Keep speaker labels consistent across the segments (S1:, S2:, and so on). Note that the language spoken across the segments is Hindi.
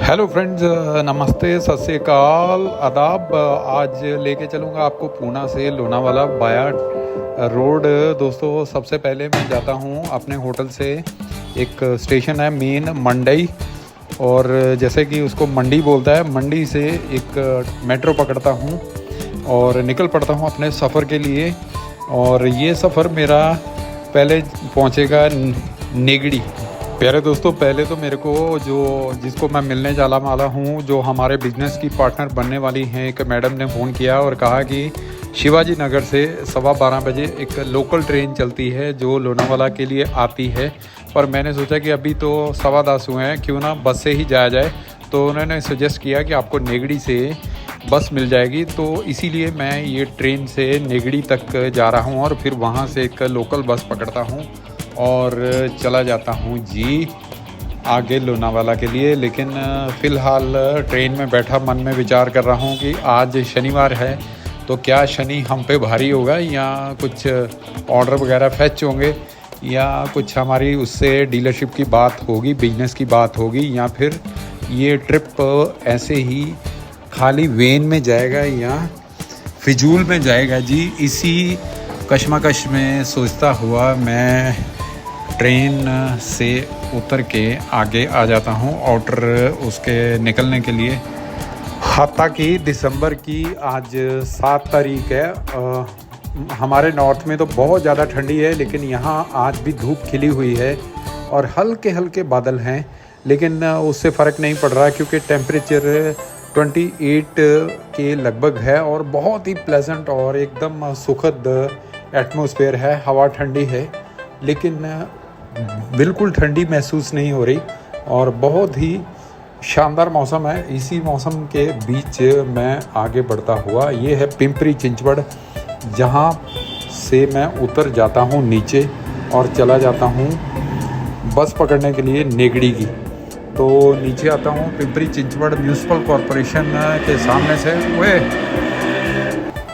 S1: हेलो फ्रेंड्स, नमस्ते, सत श्री अकाल, आदाब। आज लेके चलूँगा आपको पूना से लोनावाला बाया रोड। दोस्तों, सबसे पहले मैं जाता हूँ अपने होटल से, एक स्टेशन है मेन मंडई, और जैसे कि उसको मंडी बोलता है, मंडी से एक मेट्रो पकड़ता हूँ और निकल पड़ता हूँ अपने सफ़र के लिए। और ये सफ़र मेरा पहले पहुँचेगा नेगड़ी। प्यारे दोस्तों, पहले तो मेरे को जिसको मैं मिलने जाना वाला हूँ, जो हमारे बिजनेस की पार्टनर बनने वाली हैं, एक मैडम ने फ़ोन किया और कहा कि शिवाजी नगर से 12:15 बजे एक लोकल ट्रेन चलती है जो लोनावाला के लिए आती है। और मैंने सोचा कि अभी तो 10:15 हुए हैं, क्यों ना बस से ही जाया जाए। तो उन्होंने सजेस्ट किया कि आपको नेगड़ी से बस मिल जाएगी, तो इसीलिए मैं ये ट्रेन से नेगड़ी तक जा रहा हूँ और फिर वहाँ से एक लोकल बस पकड़ता हूँ और चला जाता हूँ जी आगे लोनावाला के लिए। लेकिन फ़िलहाल ट्रेन में बैठा मन में विचार कर रहा हूँ कि आज शनिवार है, तो क्या शनि हम पे भारी होगा, या कुछ ऑर्डर वगैरह फैच होंगे, या कुछ हमारी उससे डीलरशिप की बात होगी, बिजनेस की बात होगी, या फिर ये ट्रिप ऐसे ही खाली वेन में जाएगा या फिजूल में जाएगा जी। इसी कश्मकश में सोचता हुआ मैं ट्रेन से उतर के आगे आ जाता हूँ आउटर उसके निकलने के लिए। हालांकि दिसंबर की आज 7 तारीख है। हमारे नॉर्थ में तो बहुत ज़्यादा ठंडी है, लेकिन यहाँ आज भी धूप खिली हुई है और हल्के हल्के बादल हैं, लेकिन उससे फ़र्क नहीं पड़ रहा क्योंकि टेम्परेचर 28 के लगभग है और बहुत ही प्लेजेंट और एकदम सुखद एटमॉस्फेयर है। हवा ठंडी है, लेकिन बिल्कुल ठंडी महसूस नहीं हो रही और बहुत ही शानदार मौसम है। इसी मौसम के बीच मैं आगे बढ़ता हुआ, ये है पिंपरी चिंचवड़, जहाँ से मैं उतर जाता हूँ नीचे और चला जाता हूँ बस पकड़ने के लिए नेगड़ी की। तो नीचे आता हूँ पिंपरी चिंचवड़ म्यूनसिपल कॉरपोरेशन के सामने से।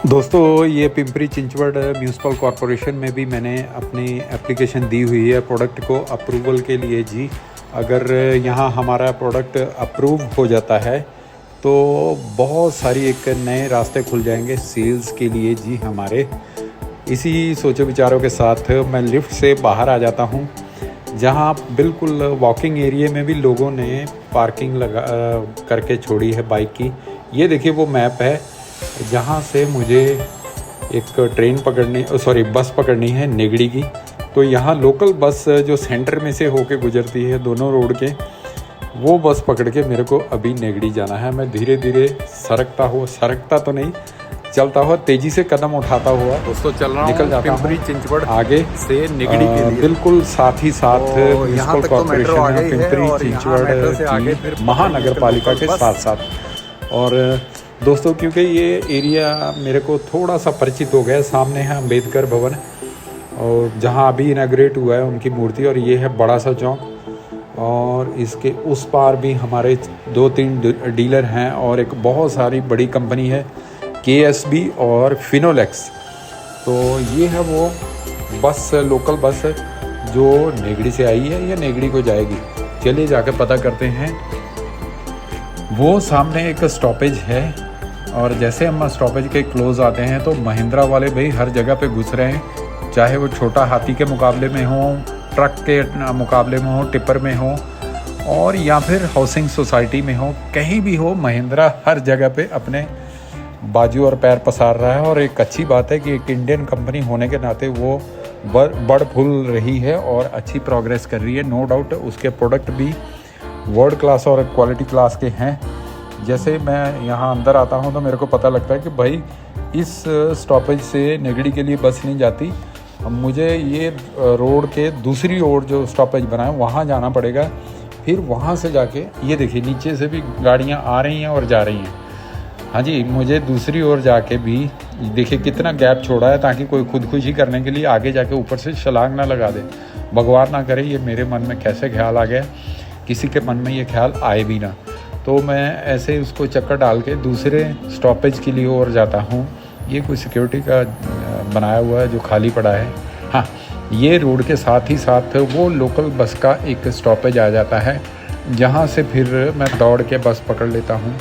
S1: दोस्तों, ये पिंपरी चिंचवड़ म्यूनसिपल कॉरपोरेशन में भी मैंने अपनी एप्लीकेशन दी हुई है प्रोडक्ट को अप्रूवल के लिए जी। अगर यहाँ हमारा प्रोडक्ट अप्रूव हो जाता है तो बहुत सारी एक नए रास्ते खुल जाएंगे सेल्स के लिए जी हमारे। इसी सोचो विचारों के साथ मैं लिफ्ट से बाहर आ जाता हूँ, जहाँ बिल्कुल वॉकिंग एरिया में भी लोगों ने पार्किंग लगा करके छोड़ी है बाइक की। ये देखिए वो मैप है जहाँ से मुझे एक बस पकड़नी है नेगड़ी की। तो यहाँ लोकल बस जो सेंटर में से होके गुजरती है दोनों रोड के, वो बस पकड़ के मेरे को अभी नेगड़ी जाना है। मैं धीरे धीरे सरकता तो नहीं, चलता हुआ तेज़ी से कदम उठाता हुआ दोस्तों चल रहा हूँ, निकल जाता हूँ पिंपरी चिंचवड़ आगे से नेगड़ी के लिए। बिल्कुल साथ ही साथ म्यूनसिपल कॉरपोरेशन पिंपरी चिंचवड़ की महानगर पालिका के साथ साथ। और दोस्तों, क्योंकि ये एरिया मेरे को थोड़ा सा परिचित हो गया, सामने है अंबेडकर भवन और जहाँ अभी इनाग्रेट हुआ है उनकी मूर्ति, और ये है बड़ा सा चौक। और इसके उस पार भी हमारे 2-3 डीलर हैं और एक बहुत सारी बड़ी कंपनी है KSB और फिनोलेक्स। तो ये है वो बस, लोकल बस जो नेगड़ी से आई है या नेगड़ी को जाएगी। चलिए जाकर पता करते हैं। वो सामने एक स्टॉपेज है और जैसे हम स्टॉपेज के क्लोज आते हैं तो महिंद्रा वाले भाई हर जगह पे घुस रहे हैं, चाहे वो छोटा हाथी के मुकाबले में हो, ट्रक के मुकाबले में हो, टिप्पर में हो, और या फिर हाउसिंग सोसाइटी में हो, कहीं भी हो, महिंद्रा हर जगह पे अपने बाजू और पैर पसार रहा है। और एक अच्छी बात है कि एक इंडियन कंपनी होने के नाते वो बढ़ फूल रही है और अच्छी प्रोग्रेस कर रही है। नो डाउट उसके प्रोडक्ट भी वर्ल्ड क्लास और क्वालिटी क्लास के हैं। जैसे मैं यहाँ अंदर आता हूँ तो मेरे को पता लगता है कि भाई इस स्टॉपेज से नेगड़ी के लिए बस नहीं जाती, मुझे ये रोड के दूसरी ओर जो स्टॉपेज बना है वहाँ जाना पड़ेगा। फिर वहाँ से जाके ये देखिए नीचे से भी गाड़ियाँ आ रही हैं और जा रही हैं। हाँ जी, मुझे दूसरी ओर जाके भी देखिए कितना गैप छोड़ा है, ताकि कोई खुदकुशी करने के लिए आगे जाके ऊपर से छलांग ना लगा दे। भगवान ना करे ये मेरे मन में कैसे ख्याल आ गया, किसी के मन में ये ख्याल आए भी ना। तो मैं ऐसे उसको चक्कर डाल के दूसरे स्टॉपेज के लिए और जाता हूँ। ये कोई सिक्योरिटी का बनाया हुआ है जो खाली पड़ा है। हाँ, ये रोड के साथ ही साथ वो लोकल बस का एक स्टॉपेज आ जाता है यहाँ से फिर मैं दौड़ के बस पकड़ लेता हूँ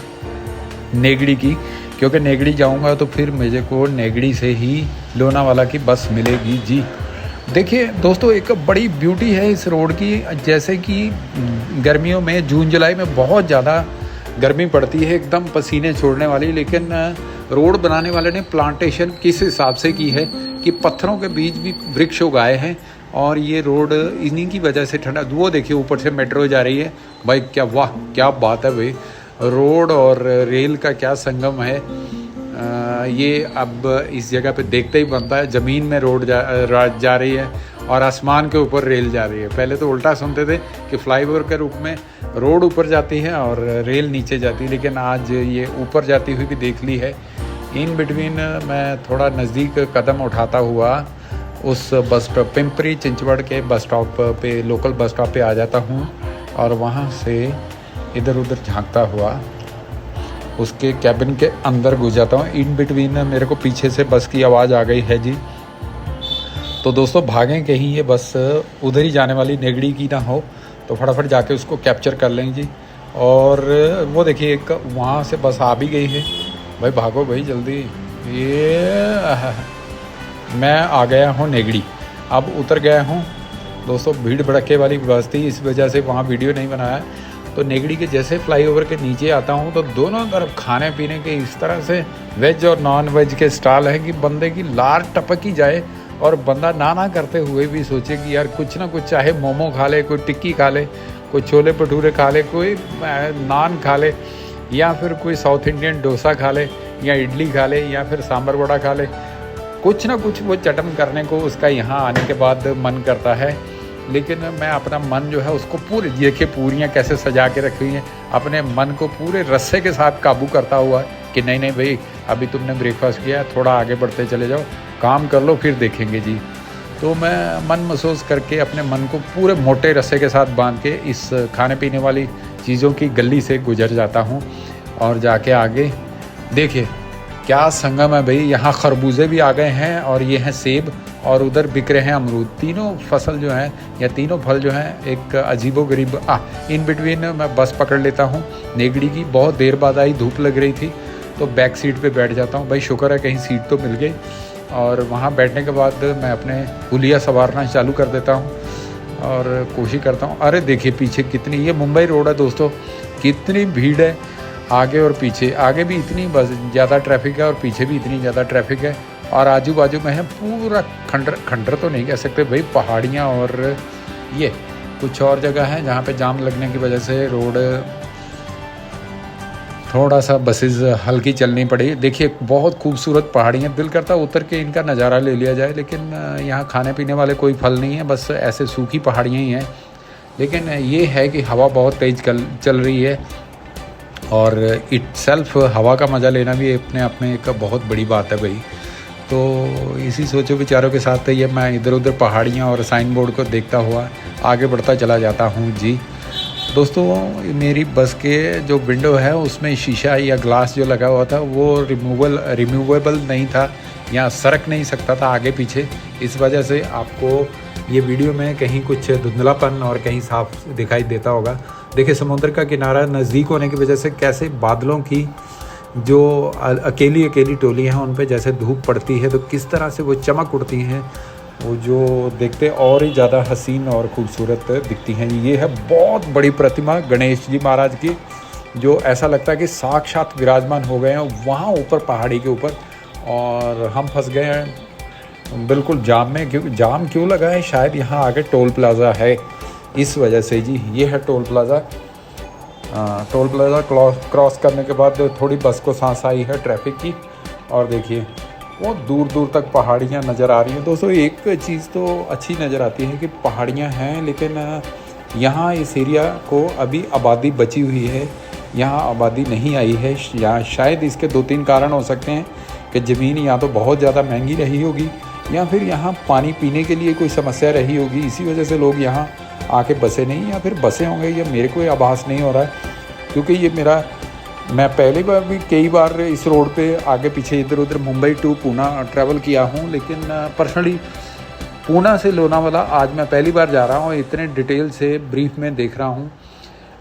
S1: नेगड़ी की, क्योंकि नेगड़ी जाऊँगा तो फिर मुझे को नेगड़ी से ही लोनावाला की बस मिलेगी जी। देखिए दोस्तों, एक बड़ी ब्यूटी है इस रोड की, जैसे कि गर्मियों में जून जुलाई में बहुत ज़्यादा गर्मी पड़ती है, एकदम पसीने छोड़ने वाली, लेकिन रोड बनाने वाले ने प्लांटेशन किस हिसाब से की है कि पत्थरों के बीच भी वृक्ष उगाए हैं और ये रोड इन्हीं की वजह से ठंडा। वो देखिए ऊपर से मेट्रो जा रही है भाई, क्या वाह क्या बात है भाई, रोड और रेल का क्या संगम है। ये अब इस जगह पे देखते ही बनता है, ज़मीन में रोड जा रही है और आसमान के ऊपर रेल जा रही है। पहले तो उल्टा सुनते थे कि फ्लाईओवर के रूप में रोड ऊपर जाती है और रेल नीचे जाती है, लेकिन आज ये ऊपर जाती हुई भी देख ली है। इन बिटवीन मैं थोड़ा नज़दीक कदम उठाता हुआ उस बस स्टॉप पिंपरी चिंचवड़ के बस स्टॉप पे, लोकल बस स्टॉप पे आ जाता हूँ और वहाँ से इधर उधर झांकता हुआ उसके कैबिन के अंदर घुस जाता हूँ। इन बिटवीन मेरे को पीछे से बस की आवाज़ आ गई है जी, तो दोस्तों भागें कहीं ये बस उधर ही जाने वाली नेगड़ी की ना हो, तो फटाफट जाके उसको कैप्चर कर लेंगे जी। और वो देखिए एक वहाँ से बस आ भी गई है भाई, भागो भाई जल्दी। ये मैं आ गया हूँ नेगड़ी, अब उतर गया हूँ दोस्तों। भीड़ भड़के वाली बस थी, इस वजह से वहाँ वीडियो नहीं बनाया। तो नेगड़ी के जैसे फ्लाईओवर के नीचे आता हूँ तो दोनों तरफ खाने पीने के इस तरह से वेज और नॉन वेज के स्टॉल हैं कि बंदे की लार टपक ही जाए और बंदा ना करते हुए भी सोचे कि यार कुछ ना कुछ, चाहे मोमो खा ले, कोई टिक्की खा ले, कोई छोले भटूरे खा ले, कोई नान खा ले, या फिर कोई साउथ इंडियन डोसा खा ले, या इडली खा ले, या फिर सांभर वड़ा खा ले। कुछ ना कुछ वो चटन करने को उसका यहाँ आने के बाद मन करता है। लेकिन मैं अपना मन जो है उसको पूरे, देखिए पूरियाँ कैसे सजा के रखी हुई हैं, अपने मन को पूरे रस्से के साथ काबू करता हुआ कि नहीं नहीं भाई, अभी तुमने ब्रेकफास्ट किया, थोड़ा आगे बढ़ते चले जाओ, काम कर लो फिर देखेंगे जी। तो मैं मन महसूस करके अपने मन को पूरे मोटे रस्से के साथ बांध के इस खाने पीने वाली चीज़ों की गली से गुजर जाता हूँ और जाके आगे देखिए क्या संगम है भाई। यहाँ खरबूजे भी आ गए हैं और ये हैं सेब, और उधर बिक रहे हैं अमरूद। तीनों फसल जो हैं या तीनों फल जो हैं एक अजीबोगरीब। इन बिटवीन मैं बस पकड़ लेता हूँ नेगड़ी की, बहुत देर बाद आई, धूप लग रही थी तो बैक सीट पे बैठ जाता हूँ। भाई शुक्र है कहीं सीट तो मिल गई, और वहाँ बैठने के बाद मैं अपने हुलिया संवारना चालू कर देता हूँ और कोशिश करता हूँ। अरे देखिए पीछे कितनी, ये मुंबई रोड है दोस्तों, कितनी भीड़ है आगे और पीछे। आगे भी इतनी बस ज़्यादा ट्रैफिक है और पीछे भी इतनी ज़्यादा ट्रैफिक है, और आजू बाजू में है पूरा खंडर तो नहीं कह सकते भाई, पहाड़ियाँ, और ये कुछ और जगह है जहाँ पे जाम लगने की वजह से रोड थोड़ा सा बसेस हल्की चलनी पड़ी। देखिए बहुत खूबसूरत पहाड़ियाँ, दिल करता उतर के इनका नज़ारा ले लिया जाए, लेकिन यहाँ खाने पीने वाले कोई फल नहीं है, बस ऐसे सूखी पहाड़ियाँ ही हैं। लेकिन ये है कि हवा बहुत तेज़ चल रही है, और इटसेल्फ हवा का मज़ा लेना भी अपने आप में एक बहुत बड़ी बात है भाई। तो इसी सोचो विचारों के साथ ये मैं इधर उधर पहाड़ियाँ और साइन बोर्ड को देखता हुआ आगे बढ़ता चला जाता हूँ जी। दोस्तों मेरी बस के जो विंडो है उसमें शीशा या ग्लास जो लगा हुआ था वो रिमूवेबल नहीं था, या सरक नहीं सकता था आगे पीछे। इस वजह से आपको ये वीडियो में कहीं कुछ धुंधलापन और कहीं साफ दिखाई देता होगा। देखिए समुद्र का किनारा नज़दीक होने की वजह से कैसे बादलों की जो अकेली टोलियाँ हैं उन पे जैसे धूप पड़ती है तो किस तरह से वो चमक उठती हैं, वो जो देखते और ही ज़्यादा हसीन और ख़ूबसूरत दिखती हैं। ये है बहुत बड़ी प्रतिमा गणेश जी महाराज की, जो ऐसा लगता है कि साक्षात विराजमान हो गए हैं वहाँ ऊपर पहाड़ी के ऊपर, और हम फंस गए हैं बिल्कुल जाम में। जाम क्यों लगा है? शायद यहाँ आगे टोल प्लाज़ा है, इस वजह से जी। ये है toll plaza. Toll plaza cross करने के बाद थोड़ी बस को सांस आई है ट्रैफिक की, और देखिए वो दूर दूर तक पहाड़ियाँ नज़र आ रही हैं। दोस्तों एक चीज़ तो अच्छी नज़र आती है कि पहाड़ियाँ हैं, लेकिन यहाँ इस एरिया को अभी आबादी बची हुई है, यहाँ आबादी नहीं आई है। यहाँ शायद इसके 2-3 कारण हो सकते हैं कि ज़मीन या तो बहुत ज़्यादा महंगी रही होगी, या फिर यहाँ पानी पीने के लिए कोई समस्या रही होगी, इसी वजह से लोग यहाँ आके बसे नहीं, या फिर बसे होंगे, ये मेरे को आभास नहीं हो रहा है। क्योंकि ये मैं पहली बार भी कई बार इस रोड पे आगे पीछे इधर उधर मुंबई टू पूना ट्रैवल किया हूँ, लेकिन पर्सनली पूना से लोनावाला आज मैं पहली बार जा रहा हूँ। इतने डिटेल से ब्रीफ में देख रहा हूँ,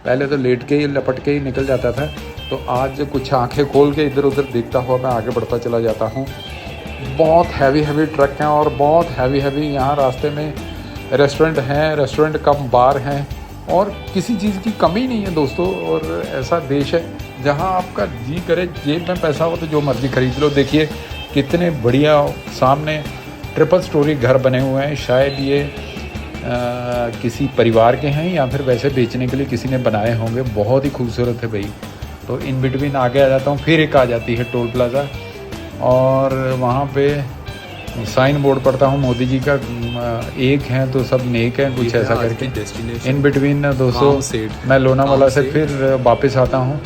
S1: पहले तो लेट के ही लपट के ही निकल जाता था, तो आज कुछ आंखें खोल के इधर उधर देखता हुआ मैं आगे बढ़ता चला जाता हूँ। बहुत हैवी ट्रक हैं और बहुत हैवी यहाँ रास्ते में रेस्टोरेंट कम बार हैं और किसी चीज़ की कमी नहीं है दोस्तों। और ऐसा देश है जहाँ आपका जी करे, जेब में पैसा हो तो जो मर्ज़ी खरीद लो। देखिए कितने बढ़िया सामने ट्रिपल स्टोरी घर बने हुए हैं, शायद ये किसी परिवार के हैं या फिर वैसे बेचने के लिए किसी ने बनाए होंगे। बहुत ही खूबसूरत है भाई। तो इन बिटवीन आगे आ जाता हूँ, फिर एक आ जाती है टोल प्लाज़ा और वहाँ पे साइन बोर्ड पढ़ता हूँ मोदी जी का, एक हैं तो सब नेक हैं, कुछ ऐसा करके। इन बिटवीन दोस्तों मैं लोनावाला से फिर वापस आता हूँ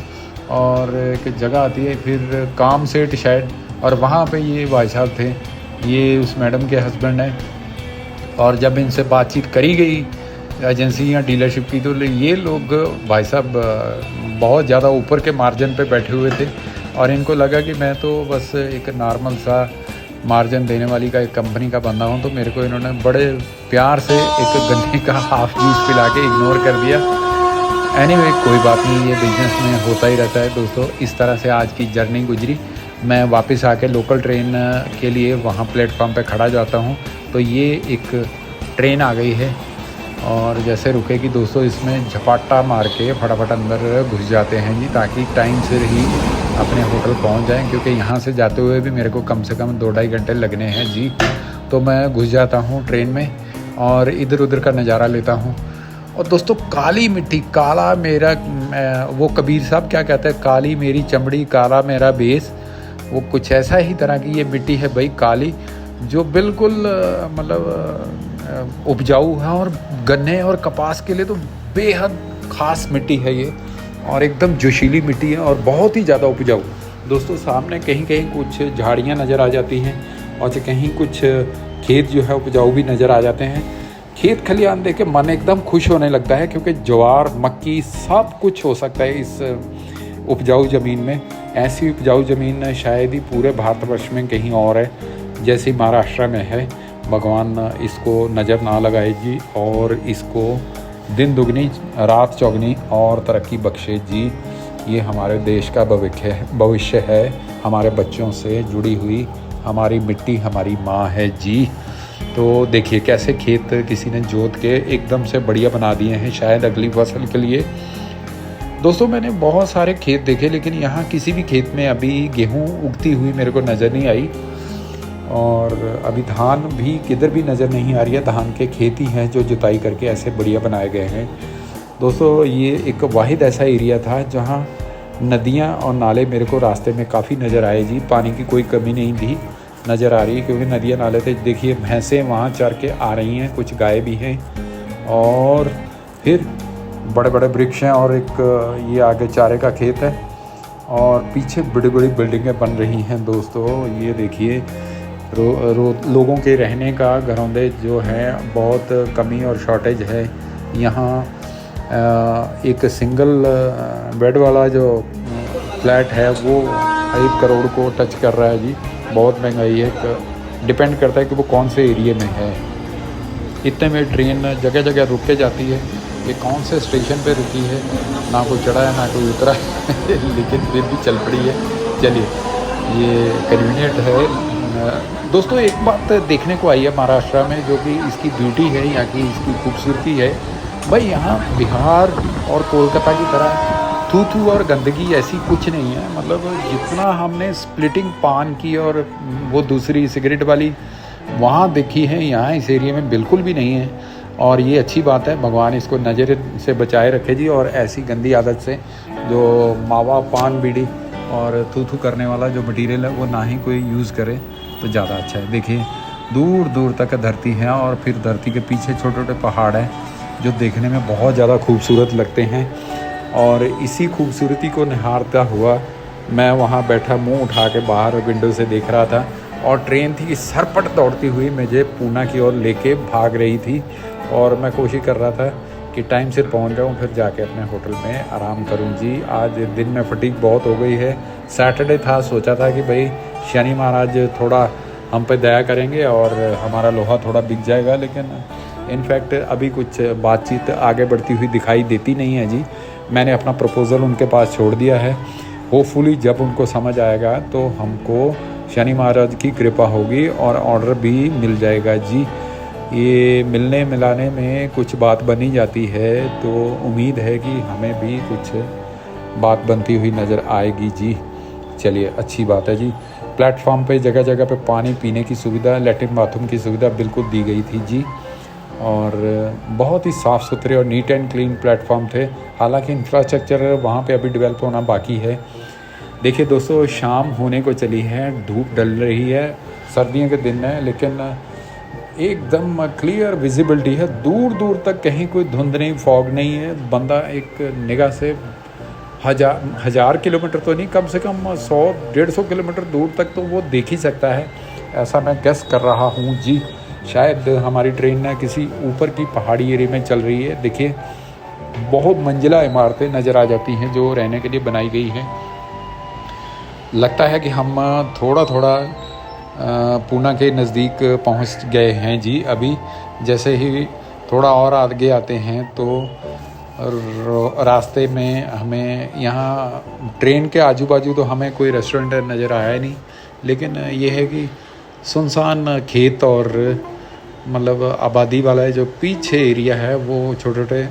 S1: और एक जगह आती है फिर काम सेठ शायद, और वहाँ पे ये भाई साहब थे, ये उस मैडम के हस्बैंड हैं। और जब इनसे बातचीत करी गई एजेंसी या डीलरशिप की, तो ये लोग भाई साहब बहुत ज़्यादा ऊपर के मार्जिन पे बैठे हुए थे और इनको लगा कि मैं तो बस एक नॉर्मल सा मार्जिन देने वाली का एक कंपनी का बंदा हूँ। तो मेरे को इन्होंने बड़े प्यार से एक गन्ने का हाफ जूस पिला के इग्नोर कर दिया। एनीवे कोई बात नहीं, ये बिजनेस में होता ही रहता है दोस्तों। इस तरह से आज की जर्नी गुजरी। मैं वापस आके लोकल ट्रेन के लिए वहाँ प्लेटफॉर्म पे खड़ा जाता हूँ, तो ये एक ट्रेन आ गई है और जैसे रुकेगी दोस्तों इसमें झपाटा मार के फटाफट अंदर घुस जाते हैं जी, ताकि टाइम से ही अपने होटल पहुंच जाएं, क्योंकि यहाँ से जाते हुए भी मेरे को कम से कम 2-2.5 घंटे लगने हैं जी। तो मैं घुस जाता हूँ ट्रेन में और इधर उधर का नज़ारा लेता हूँ। और दोस्तों काली मिट्टी, काला मेरा, वो कबीर साहब क्या कहते हैं, काली मेरी चमड़ी काला मेरा बेस, वो कुछ ऐसा ही तरह की ये मिट्टी है भाई, काली, जो बिल्कुल मतलब उपजाऊ है और गन्ने और कपास के लिए तो बेहद ख़ास मिट्टी है ये, और एकदम जोशीली मिट्टी है और बहुत ही ज़्यादा उपजाऊ। दोस्तों सामने कहीं कहीं कुछ झाड़ियाँ नज़र आ जाती हैं और कहीं कुछ खेत जो है उपजाऊ भी नज़र आ जाते हैं। खेत खलियान देख के मन एकदम खुश होने लगता है, क्योंकि ज्वार मक्की सब कुछ हो सकता है इस उपजाऊ ज़मीन में। ऐसी उपजाऊ ज़मीन शायद ही पूरे भारतवर्ष में कहीं और है जैसे महाराष्ट्र में है। भगवान इसको नज़र ना लगाए जी और इसको दिन दुगनी रात चौगनी और तरक्की बख्शे जी। ये हमारे देश का भविष्य है, हमारे बच्चों से जुड़ी हुई हमारी मिट्टी हमारी माँ है जी। तो देखिए कैसे खेत किसी ने जोत के एकदम से बढ़िया बना दिए हैं, शायद अगली फसल के लिए। दोस्तों मैंने बहुत सारे खेत देखे, लेकिन यहाँ किसी भी खेत में अभी गेहूँ उगती हुई मेरे को नज़र नहीं आई, और अभी धान भी किधर भी नज़र नहीं आ रही है। धान के खेत ही हैं जो जुताई करके ऐसे बढ़िया बनाए गए हैं। दोस्तों ये एक वाहिद ऐसा एरिया था जहाँ नदियाँ और नाले मेरे को रास्ते में काफ़ी नज़र आए जी। पानी की कोई कमी नहीं भी नज़र आ रही है, क्योंकि नदियाँ नाले थे। देखिए भैंसें वहाँ चर के आ रही हैं, कुछ गाय भी हैं, और फिर बड़े बड़े वृक्ष हैं और एक ये आगे चारे का खेत है और पीछे बड़ी बड़ी बिल्डिंगें बन रही हैं। दोस्तों ये देखिए लोगों के रहने का घरौंदे जो है बहुत कमी और शॉर्टेज है यहाँ। एक सिंगल बेड वाला जो फ्लैट है वो 1 करोड़ को टच कर रहा है जी। बहुत महंगाई है, डिपेंड करता है कि वो कौन से एरिया में है। इतने में ट्रेन जगह जगह रुक के जाती है। ये कौन से स्टेशन पे रुकी है, ना कोई चढ़ा है ना कोई उतरा है लेकिन फिर भी चल पड़ी है। चलिए ये कन्वीनियंट है। दोस्तों एक बात देखने को आई है महाराष्ट्र में, जो कि इसकी ब्यूटी है, यहाँ की इसकी खूबसूरती है भाई। यहाँ बिहार और कोलकाता की तरह थू और गंदगी ऐसी कुछ नहीं है। मतलब जितना हमने स्प्लिटिंग पान की और वो दूसरी सिगरेट वाली वहाँ देखी है, यहाँ इस एरिया में बिल्कुल भी नहीं है। और ये अच्छी बात है, भगवान इसको नज़र से बचाए रखे जी। और ऐसी गंदी आदत से जो मावा पान बीड़ी और थू करने वाला जो मटेरियल है वो ना ही कोई यूज़ करे तो ज़्यादा अच्छा है। देखिए दूर दूर तक धरती है और फिर धरती के पीछे छोटे छोटे पहाड़ हैं जो देखने में बहुत ज़्यादा खूबसूरत लगते हैं। और इसी खूबसूरती को निहारता हुआ मैं वहाँ बैठा मुंह उठा के बाहर विंडो से देख रहा था, और ट्रेन थी सरपट दौड़ती हुई मुझे पूना की ओर लेके भाग रही थी। और मैं कोशिश कर रहा था कि टाइम से पहुंच जाऊं, फिर जाके अपने होटल में आराम करूं जी। आज दिन में फटीग बहुत हो गई है। सैटरडे था, सोचा था कि भाई शनि महाराज थोड़ा हम पे दया करेंगे और हमारा लोहा थोड़ा बिक जाएगा, लेकिन इनफैक्ट अभी कुछ बातचीत आगे बढ़ती हुई दिखाई देती नहीं है जी। मैंने अपना प्रपोज़ल उनके पास छोड़ दिया है। होपफुली जब उनको समझ आएगा तो हमको शनि महाराज की कृपा होगी और ऑर्डर भी मिल जाएगा जी। ये मिलने मिलाने में कुछ बात बनी जाती है, तो उम्मीद है कि हमें भी कुछ बात बनती हुई नज़र आएगी जी। चलिए, अच्छी बात है जी। प्लेटफॉर्म पे जगह जगह पे पानी पीने की सुविधा, लैट्रिन बाथरूम की सुविधा बिल्कुल दी गई थी जी। और बहुत ही साफ़ सुथरे और नीट एंड क्लीन प्लेटफॉर्म थे। हालांकि इंफ्रास्ट्रक्चर वहाँ पे अभी डेवलप होना बाकी है। देखिए दोस्तों, शाम होने को चली है, धूप डल रही है, सर्दियों के दिन है, लेकिन एकदम क्लियर विजिबिलिटी है। दूर दूर तक कहीं कोई धुंध नहीं, फॉग नहीं है। बंदा एक निगाह से हज़ार किलोमीटर तो नहीं, कम से कम 100-150 किलोमीटर दूर तक तो वो देख ही सकता है, ऐसा मैं गेस कर रहा हूँ जी। शायद हमारी ट्रेन ना किसी ऊपर की पहाड़ी एरिया में चल रही है। देखिए, बहुत मंजिला इमारतें नज़र आ जाती हैं जो रहने के लिए बनाई गई हैं। लगता है कि हम थोड़ा थोड़ा पूना के नज़दीक पहुंच गए हैं जी। अभी जैसे ही थोड़ा और आगे आते हैं तो रास्ते में हमें यहाँ ट्रेन के आजू बाजू तो हमें कोई रेस्टोरेंट नज़र आया नहीं, लेकिन ये है कि सुनसान खेत और मतलब आबादी वाला जो पीछे एरिया है वो छोटे छोटे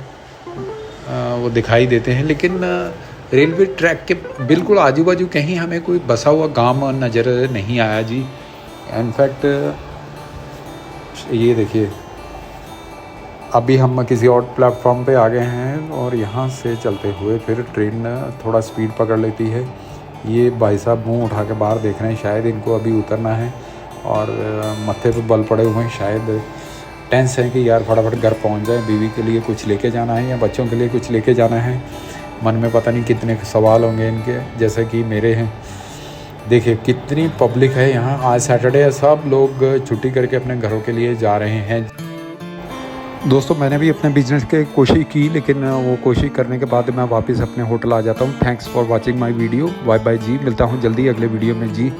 S1: वो दिखाई देते हैं। लेकिन रेलवे ट्रैक के बिल्कुल आजू बाजू कहीं हमें कोई बसा हुआ गांव नज़र नहीं आया जी। इनफैक्ट ये देखिए, अभी हम किसी और प्लेटफॉर्म पे आ गए हैं और यहाँ से चलते हुए फिर ट्रेन थोड़ा स्पीड पकड़ लेती है। ये भाई साहब मुंह उठा के बाहर देख रहे हैं, शायद इनको अभी उतरना है और मत्थे पे बल पड़े हुए हैं। शायद टेंस है कि यार फटाफट घर पहुँच जाए, बीवी के लिए कुछ लेके जाना है या बच्चों के लिए कुछ लेके जाना है। मन में पता नहीं कितने सवाल होंगे इनके, जैसे कि मेरे हैं। देखिए कितनी पब्लिक है यहाँ। आज सैटरडे है, सब लोग छुट्टी करके अपने घरों के लिए जा रहे हैं। दोस्तों, मैंने भी अपने बिजनेस की कोशिश की, लेकिन वो कोशिश करने के बाद मैं वापस अपने होटल आ जाता हूँ। Thanks for watching my video. Bye bye ji, मिलता हूँ जल्दी अगले वीडियो में जी।